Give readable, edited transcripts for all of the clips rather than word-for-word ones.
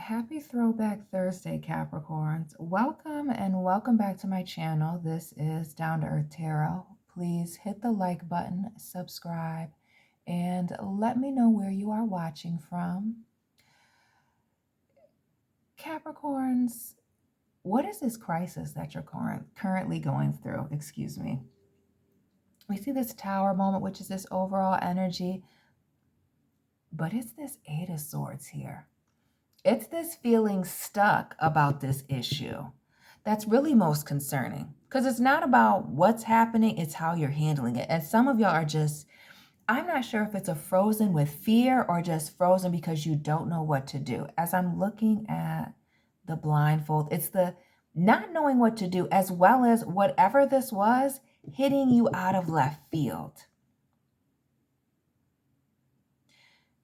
Happy Throwback Thursday, Capricorns. Welcome and welcome back to my channel. This is Down to Earth Tarot. Please hit the like button, subscribe, and let me know where you are watching from. Capricorns, what is this crisis that you're currently going through? Excuse me. We see this Tower moment, which is this overall energy, but it's this Eight of Swords here. It's this feeling stuck about this issue that's really most concerning, because it's not about what's happening, it's how you're handling it. And some of y'all are just, I'm not sure if it's a frozen with fear or just frozen because you don't know what to do. As I'm looking at the blindfold, it's the not knowing what to do, as well as whatever this was hitting you out of left field.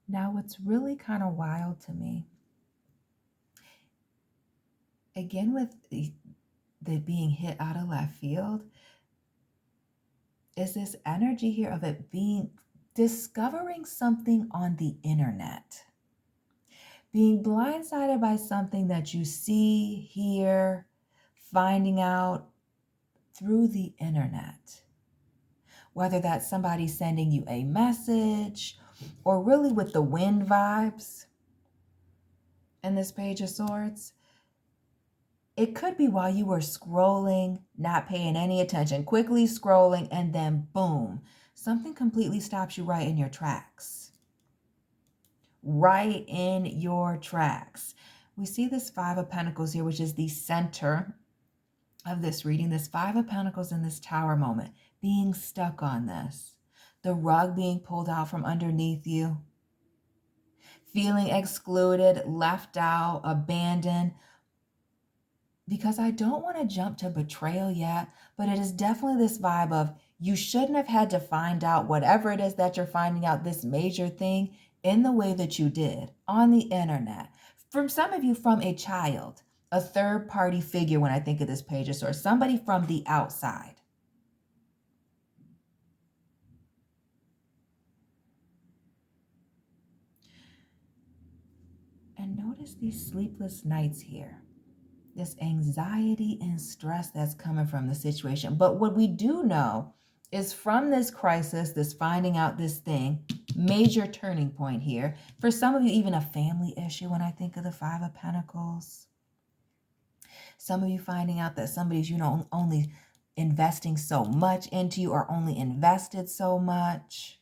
Now, what's really kind of wild to me, again, with the being hit out of left field, is this energy here of it being discovering something on the internet, being blindsided by something that you see, hear, finding out through the internet, whether that's somebody sending you a message or really with the wind vibes in this Page of Swords. It could be while you were scrolling, not paying any attention, quickly scrolling, and then boom, something completely stops you right in your tracks. Right in your tracks. We see this Five of Pentacles here, which is the center of this reading. This Five of Pentacles in this Tower moment, being stuck on this. The rug being pulled out from underneath you. Feeling excluded, left out, abandoned. Because I don't want to jump to betrayal yet, but it is definitely this vibe of you shouldn't have had to find out whatever it is that you're finding out, this major thing, in the way that you did on the internet. From some of you, from a child, a third-party figure when I think of this Page of Swords, somebody from the outside. And notice these sleepless nights here. This anxiety and stress that's coming from the situation. But what we do know is from this crisis, this finding out this thing, major turning point here. For some of you, even a family issue when I think of the Five of Pentacles. Some of you finding out that somebody's, only investing so much into you or only invested so much.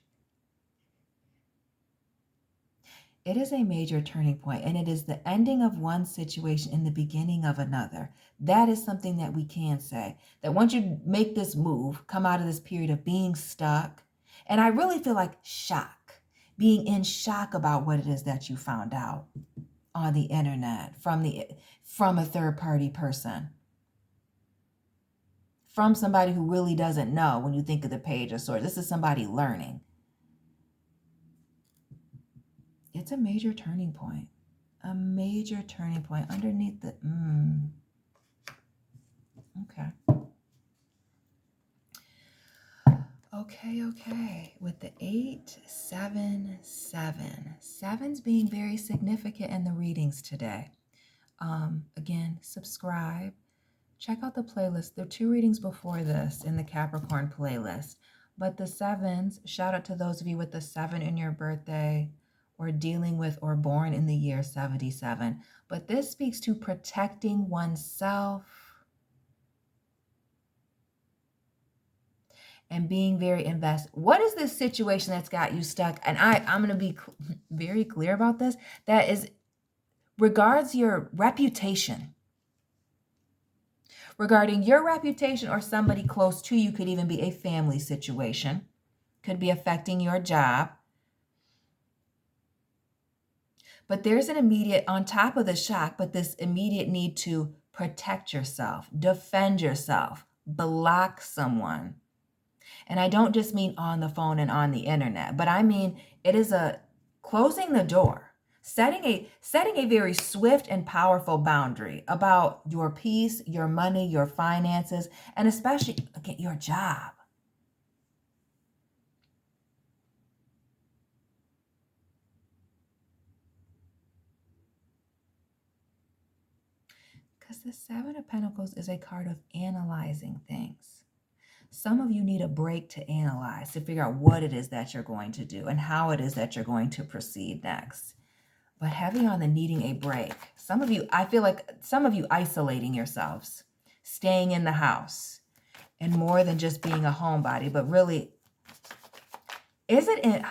It is a major turning point, and it is the ending of one situation and the beginning of another. That is something that we can say, that once you make this move, come out of this period of being stuck, and I really feel like shock, being in shock about what it is that you found out on the internet from a third-party person, from somebody who really doesn't know. When you think of the Page of Swords, this is somebody learning. It's a major turning point. A major turning point underneath the... Okay. With the 877. Seven's being very significant in the readings today. Again, subscribe. Check out the playlist. There are 2 readings before this in the Capricorn playlist. But the sevens, shout out to those of you with the 7 in your birthday, or dealing with or born in the year 77. But this speaks to protecting oneself and being very invested. What is this situation that's got you stuck? And I'm going to be very clear about this. That is regards your reputation. Regarding your reputation or somebody close to you, could even be a family situation. Could be affecting your job. But there's an immediate, on top of the shock, but this immediate need to protect yourself, defend yourself, block someone. And I don't just mean on the phone and on the internet, but I mean it is a closing the door, setting a very swift and powerful boundary about your peace, your money, your finances, and especially, again, your job. the Seven of Pentacles is a card of analyzing things. Some of you need a break to analyze, to figure out what it is that you're going to do and how it is that you're going to proceed next. But heavy on the needing a break. Some of you, I feel like some of you isolating yourselves, staying in the house, and more than just being a homebody, but really, is it in...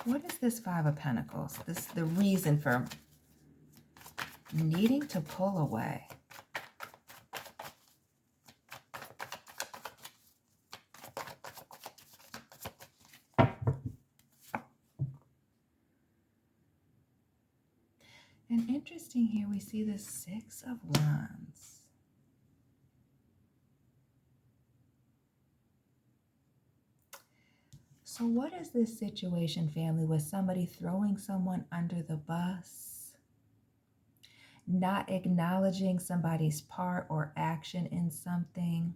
What is this Five of Pentacles? This the reason for needing to pull away. And interesting here, we see the Six of Wands. So what is this situation, family, with somebody throwing someone under the bus, not acknowledging somebody's part or action in something,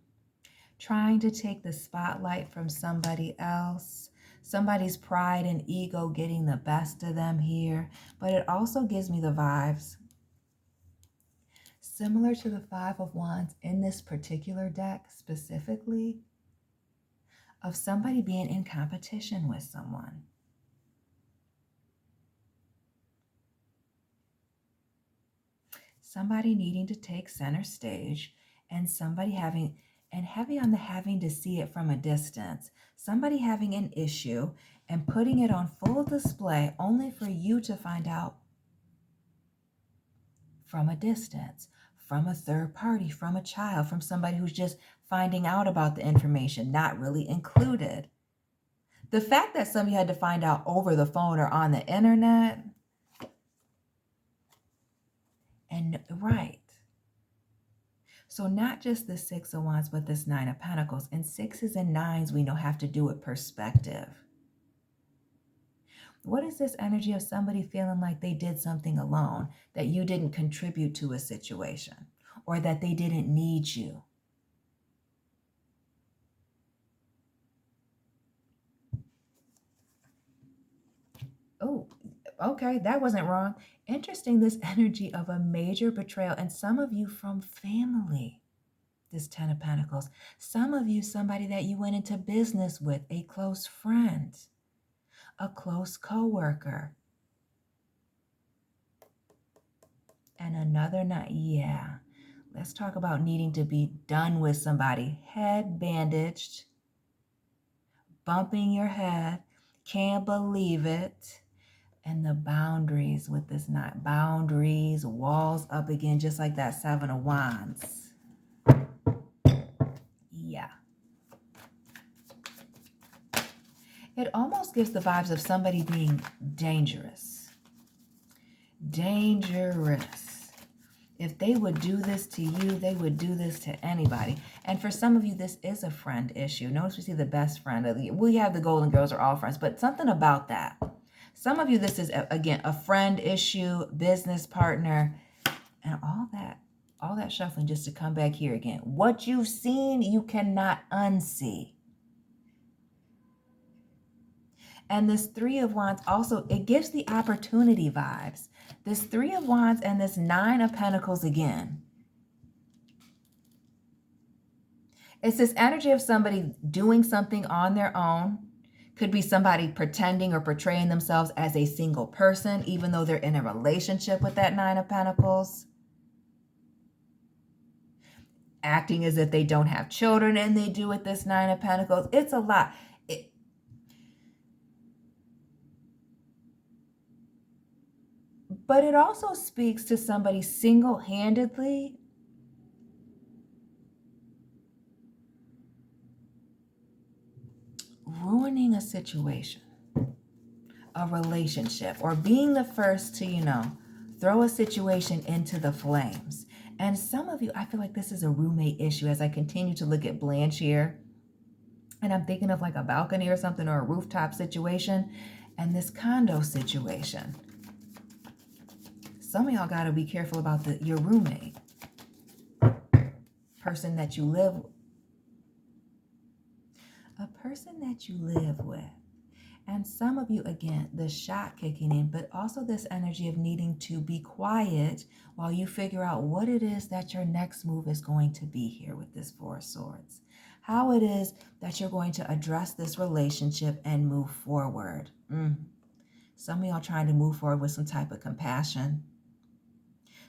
trying to take the spotlight from somebody else, somebody's pride and ego getting the best of them here? But it also gives me the vibes similar to the Five of Wands in this particular deck specifically, of somebody being in competition with someone. Somebody needing to take center stage, and somebody having, and heavy on the having to see it from a distance. Somebody having an issue and putting it on full display only for you to find out from a distance, from a third party, from a child, from somebody who's just finding out about the information, not really included. The fact that somebody had to find out over the phone or on the internet, and right. So not just the Six of Wands, but this Nine of Pentacles. And sixes and nines, we know, have to do with perspective. What is this energy of somebody feeling like they did something alone, that you didn't contribute to a situation, or that they didn't need you? Oh, okay, that wasn't wrong. Interesting, this energy of a major betrayal, and some of you from family, this Ten of Pentacles. Some of you, somebody that you went into business with, a close friend, a close co-worker. And another night, yeah. Let's talk about needing to be done with somebody. Head bandaged, bumping your head, can't believe it. And the boundaries with this knot. Boundaries, walls up again, just like that Seven of Wands. Yeah. It almost gives the vibes of somebody being dangerous. Dangerous. If they would do this to you, they would do this to anybody. And for some of you, this is a friend issue. Notice we see the best friend. We have the Golden Girls are all friends, but something about that. Some of you, this is, again, a friend issue, business partner, and all that shuffling just to come back here again. What you've seen, you cannot unsee. And this Three of Wands also, it gives the opportunity vibes. This Three of Wands and this Nine of Pentacles again. It's this energy of somebody doing something on their own. Could be somebody pretending or portraying themselves as a single person, even though they're in a relationship with that Nine of Pentacles. Acting as if they don't have children and they do with this Nine of Pentacles. It's a lot. But it also speaks to somebody single-handedly ruining a situation, a relationship, or being the first to, throw a situation into the flames. And some of you, I feel like this is a roommate issue as I continue to look at Blanche here. And I'm thinking of like a balcony or something, or a rooftop situation, and this condo situation. Some of y'all got to be careful about your roommate, person that you live with. A person that you live with. And some of you, again, the shot kicking in, but also this energy of needing to be quiet while you figure out what it is that your next move is going to be here with this Four of Swords. How it is that you're going to address this relationship and move forward. Some of y'all trying to move forward with some type of compassion.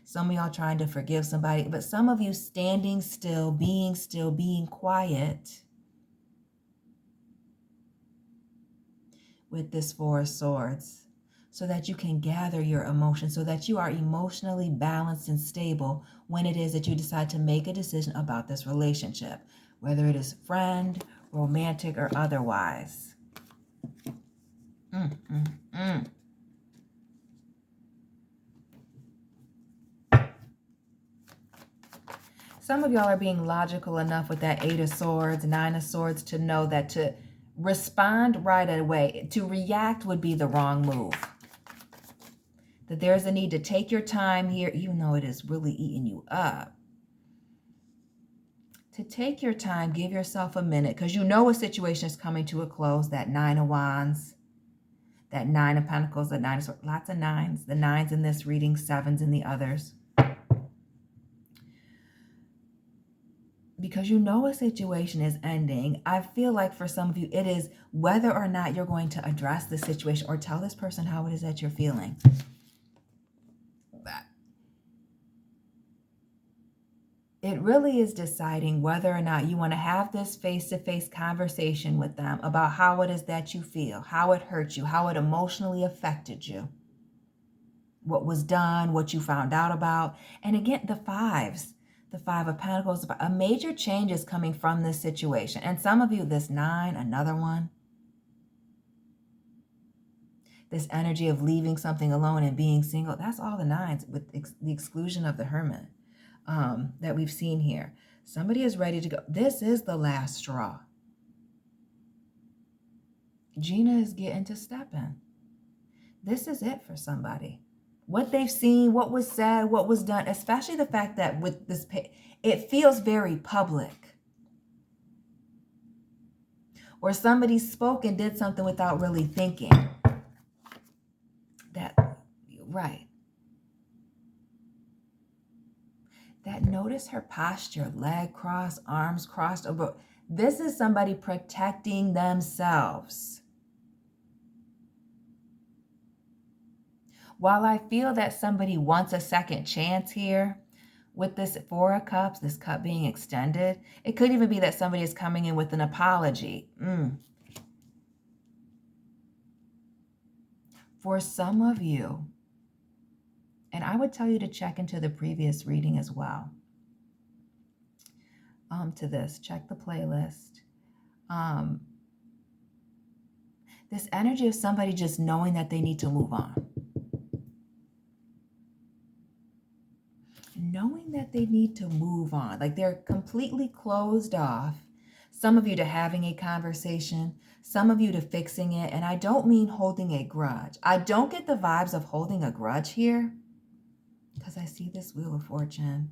Some of y'all trying to forgive somebody, but some of you standing still, being quiet with this Four of Swords so that you can gather your emotions, so that you are emotionally balanced and stable when it is that you decide to make a decision about this relationship, whether it is friend, romantic, or otherwise. Some of y'all are being logical enough with that Eight of Swords, Nine of Swords to know that to respond right away, to react would be the wrong move. That there's a need to take your time here, even though it is really eating you up. To take your time, give yourself a minute, because you know a situation is coming to a close. That Nine of Wands, that Nine of Pentacles, that Nine of Swords, lots of nines. The nines in this reading, sevens in the others. Because you know a situation is ending. I feel like for some of you, it is whether or not you're going to address the situation or tell this person how it is that you're feeling. It really is deciding whether or not you want to have this face-to-face conversation with them about how it is that you feel, how it hurt you, how it emotionally affected you, what was done, what you found out about. And again, the fives. The Five of Pentacles, a major change is coming from this situation. And some of you, this nine, another one. This energy of leaving something alone and being single. That's all the nines with the exclusion of the Hermit that we've seen here. Somebody is ready to go. This is the last straw. Gina is getting to step in. This is it for somebody. What they've seen, what was said, what was done, especially the fact that with this, it feels very public. Or somebody spoke and did something without really thinking. Right. That notice her posture, leg crossed, arms crossed over. This is somebody protecting themselves. While I feel that somebody wants a second chance here, with this Four of Cups, this cup being extended, it could even be that somebody is coming in with an apology. For some of you, and I would tell you to check into the previous reading as well. To this, check the playlist. This energy of somebody just knowing that they need to move on. Knowing that they need to move on, like they're completely closed off. Some of you to having a conversation, some of you to fixing it. And I don't mean holding a grudge. I don't get the vibes of holding a grudge here because I see this Wheel of Fortune.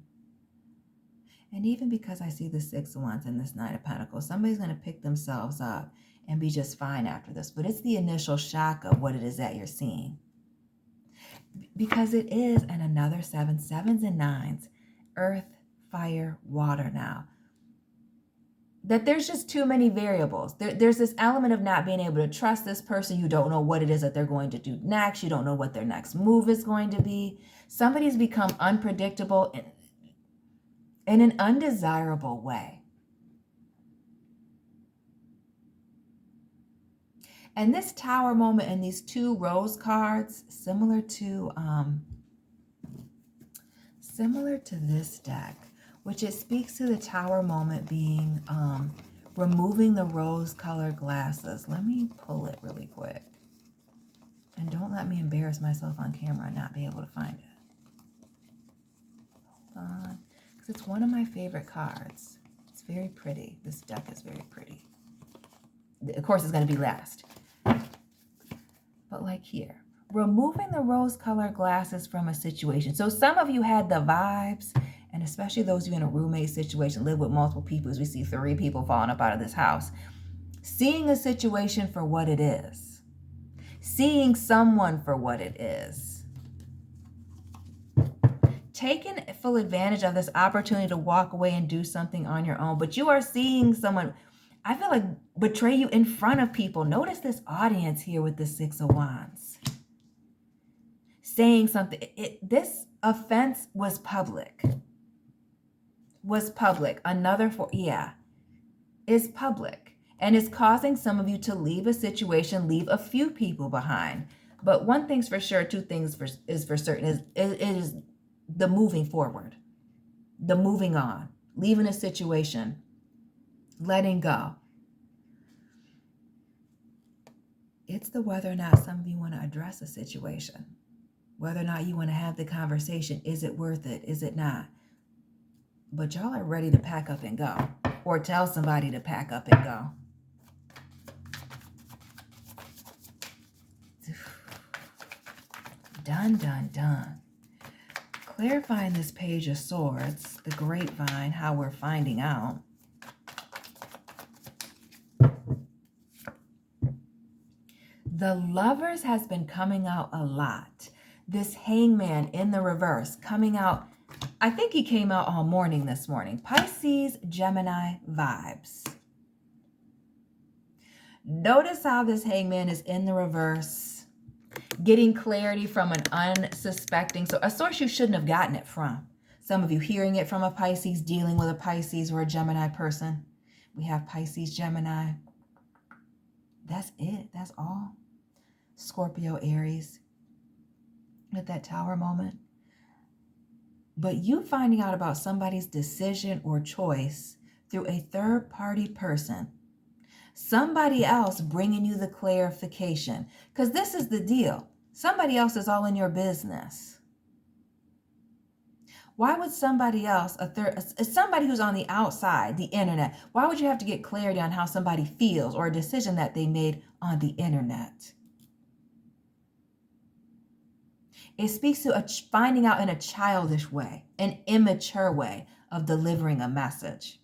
And even because I see the Six of Wands and this Nine of Pentacles, somebody's going to pick themselves up and be just fine after this. But it's the initial shock of what it is that you're seeing. Because it is, and another seven, sevens and nines, earth, fire, water now. That there's just too many variables. There's this element of not being able to trust this person. You don't know what it is that they're going to do next. You don't know what their next move is going to be. Somebody's become unpredictable in an undesirable way. And this Tower moment and these two Rose cards, similar to this deck, which it speaks to the Tower moment being removing the rose-colored glasses. Let me pull it really quick. And don't let me embarrass myself on camera and not be able to find it. Hold on. Because it's one of my favorite cards. It's very pretty. This deck is very pretty. Of course, it's going to be last. But like here, removing the rose-colored glasses from a situation. So some of you had the vibes, and especially those of you in a roommate situation, live with multiple people, as we see 3 people falling up out of this house, seeing a situation for what it is. seeing someone for what it is, taking full advantage of this opportunity to walk away and do something on your own. But you are seeing someone, I feel like, betray you in front of people. Notice this audience here with the Six of Wands. Saying something. This offense was public. Another is public. And is causing some of you to leave a situation, leave a few people behind. But one thing's for sure, two things is for certain, it is the moving forward, the moving on, leaving a situation, letting go. It's the whether or not some of you want to address a situation, whether or not you want to have the conversation. Is it worth it? Is it not? But y'all are ready to pack up and go, or tell somebody to pack up and go. Done, done, done. Clarifying this Page of Swords, the grapevine, how we're finding out. The Lovers has been coming out a lot. This Hangman in the reverse coming out. I think he came out all morning this morning. Pisces, Gemini vibes. Notice how this Hangman is in the reverse. Getting clarity from an unsuspecting, so a source you shouldn't have gotten it from. Some of you hearing it from a Pisces, dealing with a Pisces or a Gemini person. We have Pisces, Gemini. That's it. That's all. Scorpio, Aries. With that Tower moment. But you finding out about somebody's decision or choice through a third-party person. Somebody else bringing you the clarification. Because this is the deal. Somebody else is all in your business. Why would somebody else, somebody who's on the outside, the internet, why would you have to get clarity on how somebody feels or a decision that they made on the internet? It speaks to finding out in a childish way, an immature way of delivering a message.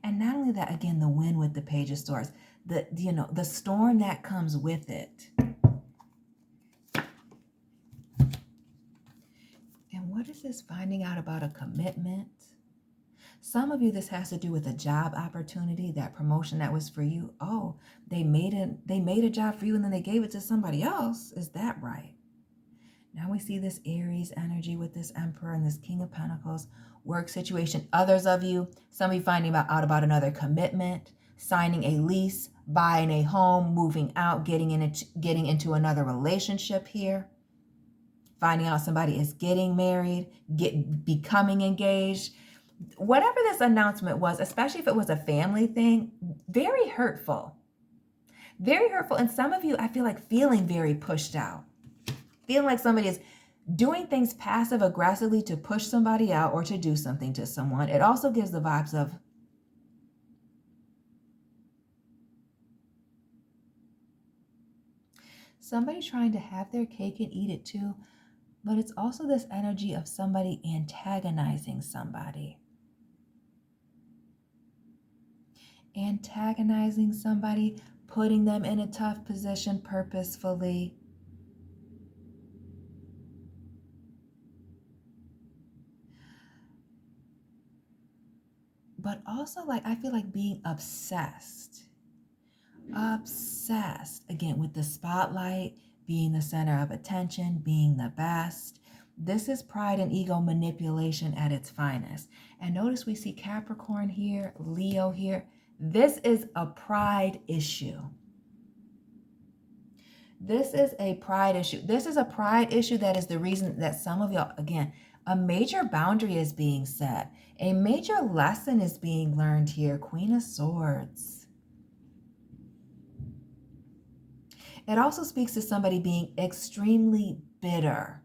And not only that, again, the wind with the Page of Swords, the storm that comes with it. And what is this finding out about a commitment? Some of you, this has to do with a job opportunity, that promotion that was for you. Oh, they made a job for you and then they gave it to somebody else. Is that right? Now we see this Aries energy with this Emperor and this King of Pentacles. Work situation. Others of you, some of you finding out about another commitment, signing a lease, buying a home, moving out, getting into another relationship here. Finding out somebody is getting married, becoming engaged. Whatever this announcement was, especially if it was a family thing, very hurtful. Very hurtful. And some of you, I feel like feeling very pushed out. Feeling like somebody is doing things passive aggressively to push somebody out or to do something to someone. It also gives the vibes of somebody trying to have their cake and eat it too. But it's also this energy of somebody antagonizing somebody. Antagonizing somebody, putting them in a tough position purposefully. But also, I feel like being obsessed. Obsessed. Again, with the spotlight, being the center of attention, being the best. This is pride and ego manipulation at its finest. And notice we see Capricorn here, Leo here. This is a pride issue. This is a pride issue. This is a pride issue that is the reason that some of y'all, again, a major boundary is being set. A major lesson is being learned here. Queen of Swords. It also speaks to somebody being extremely bitter.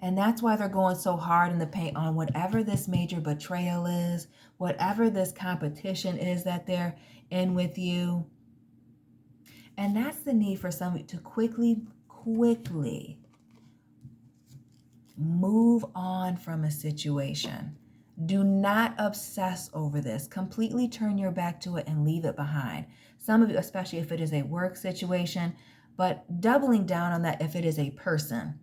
And that's why they're going so hard in the paint on whatever this major betrayal is, whatever this competition is that they're in with you. And that's the need for somebody to quickly move on from a situation. Do not obsess over this. Completely turn your back to it and leave it behind. Some of you, especially if it is a work situation, but doubling down on that if it is a person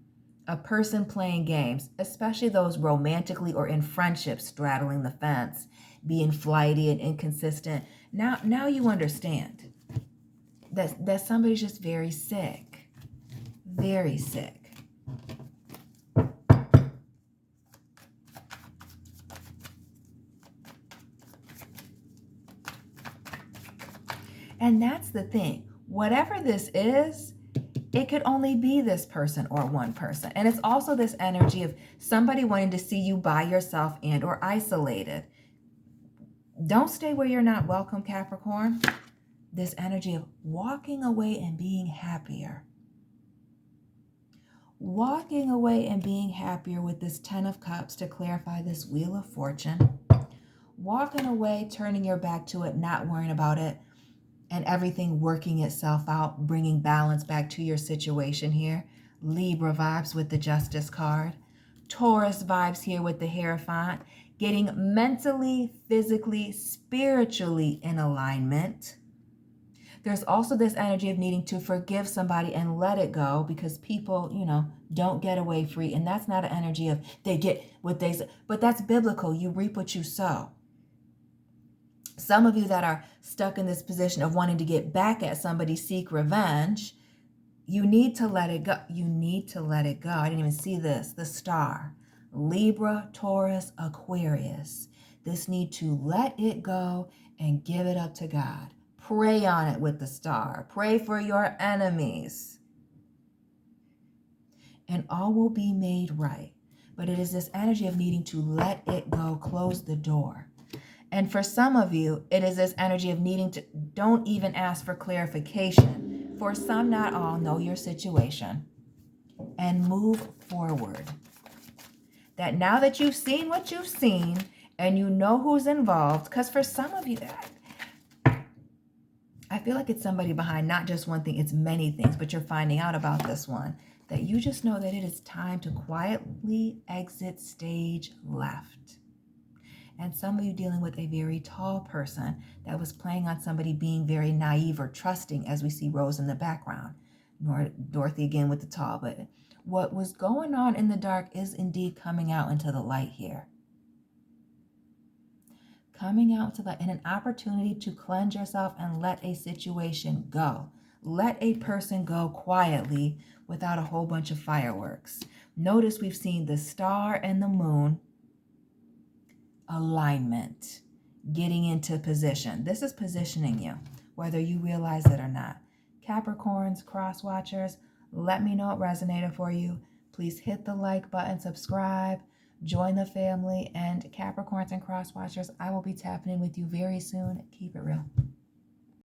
playing games, especially those romantically or in friendships straddling the fence, being flighty and inconsistent. Now you understand that somebody's just very sick, very sick. And that's the thing. Whatever this is, it could only be this person or one person. And it's also this energy of somebody wanting to see you by yourself and or isolated. Don't stay where you're not welcome, Capricorn. This energy of walking away and being happier. Walking away and being happier with this 10 of Cups to clarify this Wheel of Fortune. Walking away, turning your back to it, not worrying about it, and everything working itself out, bringing balance back to your situation here. Libra vibes with the Justice card. Taurus vibes here with the Hierophant. Getting mentally, physically, spiritually in alignment. There's also this energy of needing to forgive somebody and let it go because people, don't get away free. And that's not an energy of they get what they say, but that's biblical. You reap what you sow. Some of you that are stuck in this position of wanting to get back at somebody, seek revenge, you need to let it go. You need to let it go. I didn't even see this. The Star. Libra, Taurus, Aquarius. This need to let it go and give it up to God. Pray on it with the Star. Pray for your enemies. And all will be made right. But it is this energy of needing to let it go, close the door. And for some of you, it is this energy of needing to, don't even ask for clarification. For some, not all, know your situation and move forward. That now that you've seen what you've seen and you know who's involved, because for some of you, I feel like it's somebody behind not just one thing, it's many things, but you're finding out about this one, that you just know that it is time to quietly exit stage left. And some of you dealing with a very tall person that was playing on somebody being very naive or trusting, as we see Rose in the background. Dorothy again with the tall. But what was going on in the dark is indeed coming out into the light here. Coming out to the and an opportunity to cleanse yourself and let a situation go. Let a person go quietly without a whole bunch of fireworks. Notice we've seen the Star and the Moon. Alignment, getting into position. This is positioning you, whether you realize it or not. Capricorns, cross watchers, let me know it resonated for you. Please hit the like button, subscribe, join the family, and Capricorns and cross watchers, I will be tapping in with you very soon. Keep it real.